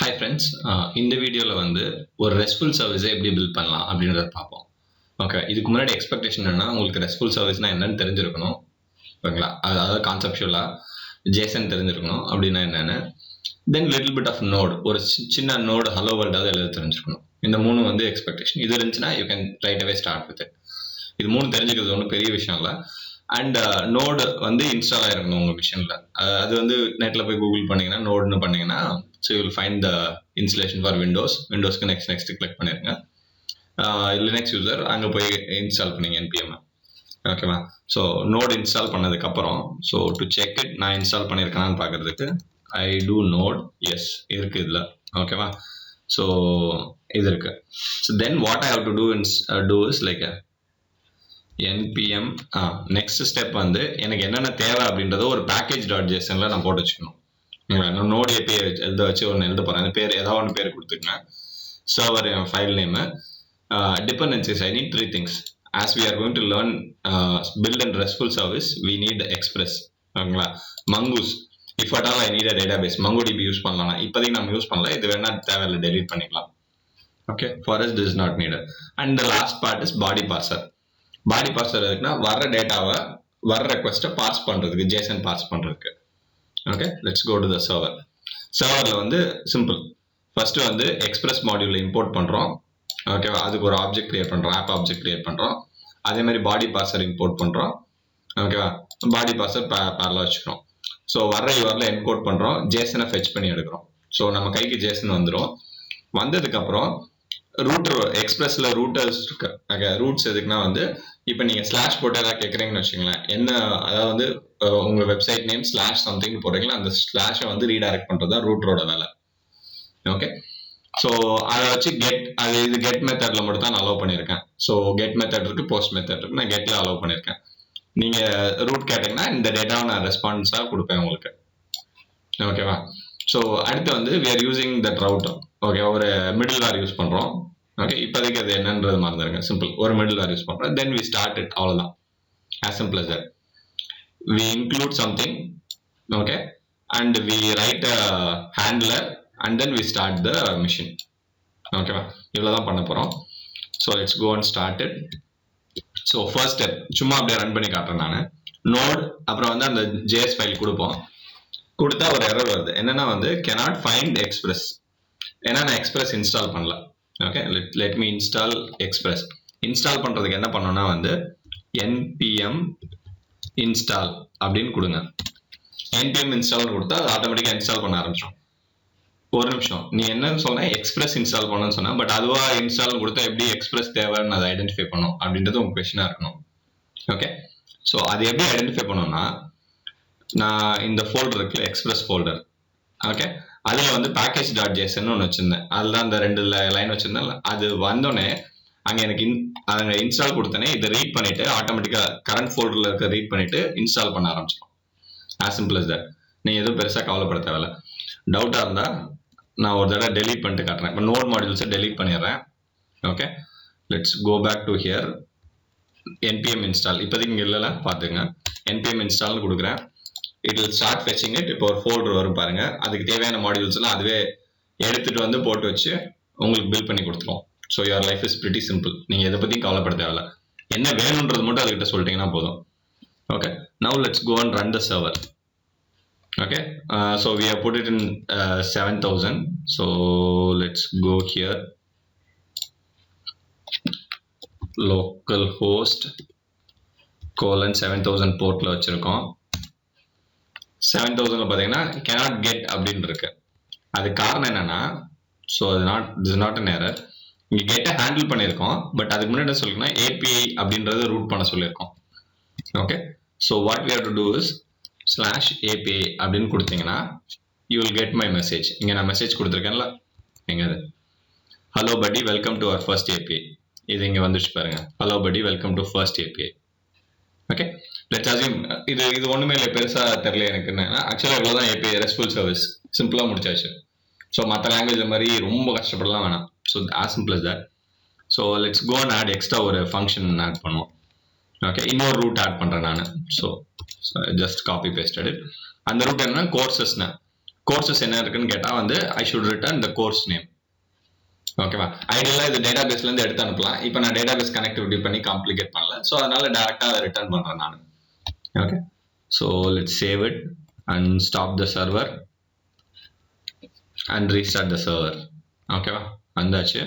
Hi friends, இந்த வீடியோவில் வந்து ஒரு ரெஸ்ட்ஃபுல் சர்வீஸை எப்படி பில்ட் பண்ணலாம் அப்படின்றத பார்ப்போம். ஓகே, இதுக்கு முன்னாடி எக்ஸ்பெக்டேஷன் என்னன்னா உங்களுக்கு ரெஸ்ட்ஃபுல் சர்வீஸ்னால் என்னன்னு தெரிஞ்சிருக்கணும். ஓகேங்களா, அதாவது கான்செப்ஷுவலாக ஜேசன் தெரிஞ்சிருக்கணும் அப்படின்னா என்னென்னு. தென் லிட்டில் பிட் ஆஃப் நோட், ஒரு சின்ன நோடு ஹலோ வேர்ல்டாவது எழுத தெரிஞ்சிருக்கணும். இந்த மூணு வந்து எக்ஸ்பெக்டேஷன். இது இருந்துச்சுன்னா you can right away start with it. இது மூணு தெரிஞ்சுக்கிறது ஒன்றும் பெரிய விஷயம் இல்லை. அண்ட் நோடு வந்து இன்ஸ்டால் ஆயிருக்கணும் உங்கள் மிஷினில். அது வந்து நெட்டில் போய் கூகுள் பண்ணிங்கன்னா நோடுன்னு பண்ணிங்கன்னா so you will find the installation for விண்டோஸ்க்கு நெக்ஸ்ட் கிளிக் பண்ணிருங்க. லினக்ஸ் யூசர் அங்கே போய் இன்ஸ்டால் பண்ணிங்க என்பிஎம். ஓகேவா, ஸோ நோடு இன்ஸ்டால் பண்ணதுக்கப்புறம் ஸோ டு செக் இட் நான் இன்ஸ்டால் பண்ணியிருக்கேனான்னு பார்க்குறதுக்கு ஐ டூ நோட் எஸ் இருக்குது இதில். ஓகேவா, ஸோ இது இருக்கு. So then what I have to do is like npm next step வந்து எனக்கு என்னென்ன தேவை அப்படின்றத ஒரு package.jsonல நான் போட்டு வச்சுக்கணும். நோட் ஏபிஐ எழுத வச்சு ஒன்று எழுத போகிறேன். அந்த பேர் ஏதாவது ஒன்று பேர் கொடுத்துக்கங்க. Server file name, dependencies. I need 3 things. As we are going to learn build and RESTful service, we need express. ஓகேங்களா, mongoose. If at all I need a database, MongoDB use பண்ணலாம். இப்போதைக்கு நம்ம யூஸ் பண்ணலாம், இது வேணா தேவையில்லை delete பண்ணிக்கலாம். Okay, for us this is not needed. And the last part is body parser. Body parser இருக்குன்னா வர்ற டேட்டாவை வர்ற ரெக்வஸ்ட்டை பார்ஸ் பண்ணுறதுக்கு, ஜேசன் பார்ஸ் பண்ணுறதுக்கு. Okay, let's go to the server. சர்வரில் வந்து சிம்பிள். ஃபர்ஸ்ட் வந்து எக்ஸ்பிரஸ் மாடியூலில் இம்போர்ட் பண்ணுறோம். ஓகேவா, அதுக்கு ஒரு ஆப்ஜெக்ட் கிரியேட் பண்ணுறோம், ஆப் ஆப்ஜெக்ட் கிரியேட் பண்ணுறோம். அதே மாதிரி பாடி பார்சர் இம்போர்ட் பண்ணுறோம். ஓகேவா, பாடி பார்சர் பேரலாக வச்சுக்கிறோம். ஸோ வர்ற யூஆரில் என்கோட் பண்ணுறோம், ஜேசனை ஃபெச் பண்ணி எடுக்கிறோம். ஸோ நம்ம கைக்கு ஜேசன் வந்துடும். வந்ததுக்கப்புறம் ரூட்டர், எக்ஸ்பிரஸ்ல ரூட்டர்ஸ் இருக்கு. ரூட்ஸ் எதுக்குன்னா வந்து இப்போ நீங்க ஸ்லாஷ் போட்டு ஏதாவது கேட்குறீங்கன்னு வச்சுங்களேன், என்ன அதாவது வந்து உங்க வெப்சைட் நேம் ஸ்லாஷ் சம்திங் போடுறீங்களா, அந்த ஸ்லாஷை வந்து ரீடைரக்ட் பண்றது தான் ரூட்டரோட வேலை. ஓகே, ஸோ அதை வச்சு இது கெட் மெத்தட்ல மட்டும் தான் நான் அலோவ் பண்ணியிருக்கேன். ஸோ கெட் மெத்தட் இருக்கு, போஸ்ட் மெத்தட் இருக்கு. நான் கெட்ல அலோவ் பண்ணியிருக்கேன். நீங்க ரூட் கேட்டீங்கன்னா இந்த டேட்டாவை நான் ரெஸ்பான்ஸா கொடுப்பேன் உங்களுக்கு. ஓகேவா, ஸோ அடுத்து வந்து we are using that route. Okay, ஒரு மிடில் வேர் யூஸ் பண்றோம். ஓகே, இப்போதைக்கு அது என்னன்றது மறந்துருங்க. சிம்பிள், ஒரு மிடில் வேர் யூஸ் பண்றோம். தென் we start it, அவ்வளவுதான். as simple as that. we include something, okay, and we write a handler and then we start the machine. ஓகேவா, இவ்வளவுதான் பண்ண போறோம். so let's go and start it. so first step சும்மா அப்படியே run பண்ணி காட்டுறேன் நான். நோட் அப்புறம் வந்து அந்த js ஃபைல் கொடுப்போம். கொடுத்தா ஒரு எரர் வருது. என்னன்னா வந்து cannot find express. ஏன்னா நான் எக்ஸ்பிரஸ் இன்ஸ்டால் பண்ணல. Okay, let me install express. Install பண்றதுக்கு என்ன பண்ணணும்னா வந்து npm install அப்படின்னு கொடுங்க. npm install கொடுத்தா அது ஆட்டோமேட்டிக்கா இன்ஸ்டால் பண்ண ஆரம்பிச்சிடும். ஒரு நிமிஷம், நீ என்ன சொன்ன, எக்ஸ்பிரஸ் இன்ஸ்டால் பண்ணணும்னு சொன்ன, பட் அதுவா இன்ஸ்டால் கொடுத்தா எப்படி எக்ஸ்பிரஸ் தேவைன்னு அதை ஐடென்டிஃபை பண்ணும் அப்படின்றது உங்க கொஸ்டினா இருக்கணும். ஓகே, ஸோ அது எப்படி ஐடென்டிஃபை பண்ணணும்னா, நான் இந்த ஃபோல்டர் இருக்குல்ல, எக்ஸ்பிரஸ் ஃபோல்டர். ஓகே, அதுல வந்து package.json ஒன்று வச்சிருந்தேன். அதுதான் அந்த 2 லைன் வச்சிருந்தேன். அது வந்தோடனே அங்க எனக்கு அங்க இன்ஸ்டால் கொடுத்தனே இதை ரீட் பண்ணிட்டு ஆட்டோமேட்டிக்கா கரண்ட் ஃபோல்டர்ல இருக்க ரீட் பண்ணிட்டு இன்ஸ்டால் பண்ண ஆரம்பிச்சிடும். as simple as that. நீங்க எதுவும் பெருசா கவலைப்பட தேவையில்ல. டவுட்டா இருந்தா நான் ஒரு தடவை டெலீட் பண்ணிட்டு காட்டுறேன். இப்போ நோட் மாடியூல்ஸை டெலீட் பண்ணிடுறேன். Okay, let's go back to here. npm install இப்போதைக்கு இங்க இல்லைல்ல, பார்த்துங்க. npm install கொடுக்குறேன். it will start fetching it. இப்போ ஒரு ஃபோல்டர் வரும் பாருங்க, அதுக்கு தேவையான மாடியூல்ஸ் எல்லாம் அதுவே எடுத்துட்டு வந்து போட்டு வச்சு உங்களுக்கு பில்ட் பண்ணி கொடுத்துரும். So your life is pretty simple. நீங்க எதை பத்தியும் கவலைப்பட தேவையில்ல. என்ன வேணும்ன்றது மட்டும் அதுக்கிட்ட சொல்லிட்டீங்கன்னா போதும். Okay, now let's go and run the server. Okay, so we have put it in 7000. so let's go here, localhost colon 7000 போர்ட்ல வச்சிருக்கோம். 7000ல பாத்தீங்கன்னா cannot get அப்படின்னு இருக்கு. அது காரணம் என்னன்னா, so this is not an error. இங்க கெட்டை ஹேண்டில் பண்ணியிருக்கோம், பட் அதுக்கு முன்னாடி என்ன சொல்லிருக்கோம்னா API அப்படின்றத ரூட் பண்ண சொல்லியிருக்கோம். Okay, so what we have to do is /API அப்படின்னு கொடுத்தீங்கன்னா you will get my message. இங்க நான் மெசேஜ் கொடுத்துருக்கேன்ல, எங்க அது, hello buddy welcome to our first API. இது இங்க வந்துச்சு பாருங்க, hello buddy welcome to first API. Okay, let's assume இது ஒண்ணுமே இல்லை, பெருசா தெரியல எனக்கு. என்னன்னா ஆக்சுவலா இவ்வளவுதான் API, ரெஸ்ட்ஃபுல் சர்வீஸ், சிம்பிளா முடிச்சாச்சு. ஸோ மற்ற லாங்குவேஜ் மாதிரி ரொம்ப கஷ்டப்படலாம் வேணாம். So as simple as that. So let's go and add extra ஒரு ஃபங்க்ஷன் ஆட் பண்ணுவோம். ஓகே, இன்னொரு ரூட் ஆட் பண்றேன் நான். So just copy pasted it. அந்த ரூட் என்னன்னா கோர்சஸ் என்ன இருக்குன்னு கேட்டா வந்து I should return the course name. ஓகேவா? ஐடியலா இது டேட்டாபேஸ்ல இருந்து எடுத்து அனுப்பலாம். இப்போ நான் டேட்டாபேஸ் கனெக்டிவிட்டி பண்ணி காம்ப்ளிகேட் பண்ணல. ஸோ அதனால டேரக்டா அதை ரிட்டர்ன் பண்றேன் நான். Okay, so let's save it and stop the server and restart the server. ஓகேவா? வந்தாச்சு.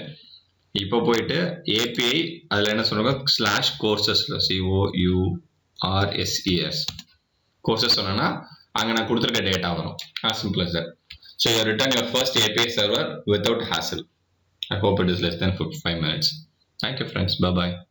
இப்போ போயிட்டு ஏபிஐ அதில் என்ன சொல்றாங்க /courses COURSES கோர்சஸ் சொன்னா அங்கே நான் கொடுத்துருக்க டேட்டா வரும். as simple as that. So you return your first API server without hassle. I hope it is less than 5 minutes. Thank you friends. Bye bye.